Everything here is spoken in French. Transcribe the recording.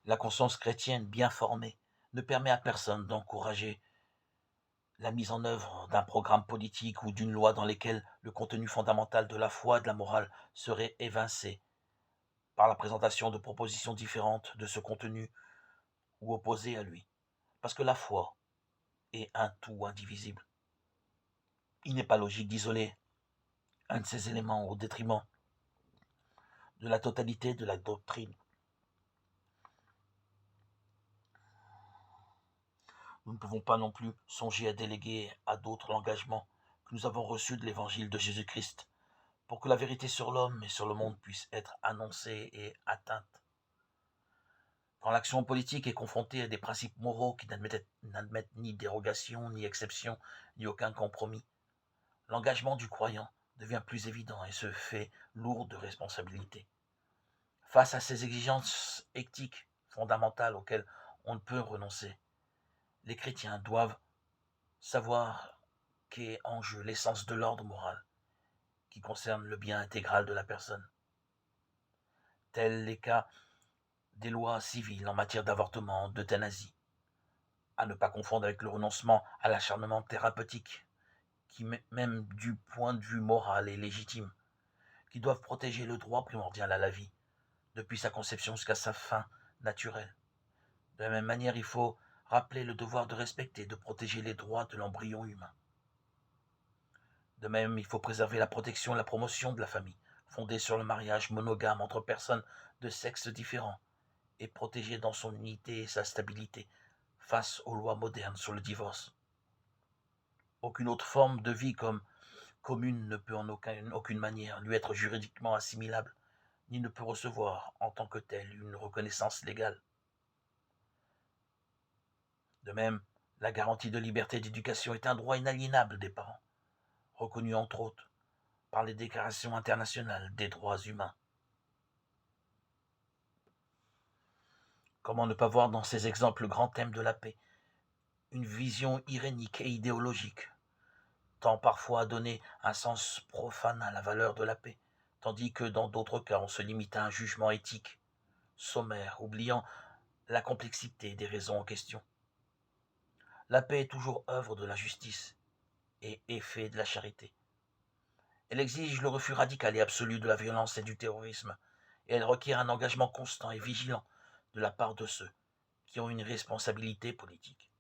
La conscience chrétienne bien formée ne permet à personne d'encourager la mise en œuvre d'un programme politique ou d'une loi dans lesquelles le contenu fondamental de la foi et de la morale serait évincé par la présentation de propositions différentes de ce contenu ou opposées à lui. Parce que la foi est un tout indivisible. Il n'est pas logique d'isoler un de ces éléments au détriment de la totalité de la doctrine. Nous ne pouvons pas non plus songer à déléguer à d'autres l'engagement que nous avons reçu de l'évangile de Jésus-Christ pour que la vérité sur l'homme et sur le monde puisse être annoncée et atteinte. Quand l'action politique est confrontée à des principes moraux qui n'admettent ni dérogation, ni exception, ni aucun compromis, l'engagement du croyant devient plus évident et se fait lourd de responsabilité. Face à ces exigences éthiques fondamentales auxquelles on ne peut renoncer, les chrétiens doivent savoir qu'est en jeu l'essence de l'ordre moral qui concerne le bien intégral de la personne, tels les cas des lois civiles en matière d'avortement, d'euthanasie, à ne pas confondre avec le renoncement à l'acharnement thérapeutique, qui même du point de vue moral est légitime, qui doivent protéger le droit primordial à la vie, depuis sa conception jusqu'à sa fin naturelle. De la même manière, il faut rappeler le devoir de respecter, de protéger les droits de l'embryon humain. De même, il faut préserver la protection et la promotion de la famille, fondée sur le mariage monogame entre personnes de sexes différents, et protéger dans son unité et sa stabilité face aux lois modernes sur le divorce. Aucune autre forme de vie comme commune ne peut en aucune manière lui être juridiquement assimilable, ni ne peut recevoir en tant que telle une reconnaissance légale. De même, la garantie de liberté d'éducation est un droit inaliénable des parents, reconnu entre autres par les déclarations internationales des droits humains. Comment ne pas voir dans ces exemples le grand thème de la paix, une vision irénique et idéologique, tend parfois à donner un sens profane à la valeur de la paix, tandis que dans d'autres cas on se limite à un jugement éthique, sommaire, oubliant la complexité des raisons en question. La paix est toujours œuvre de la justice et effet de la charité. Elle exige le refus radical et absolu de la violence et du terrorisme, et elle requiert un engagement constant et vigilant de la part de ceux qui ont une responsabilité politique.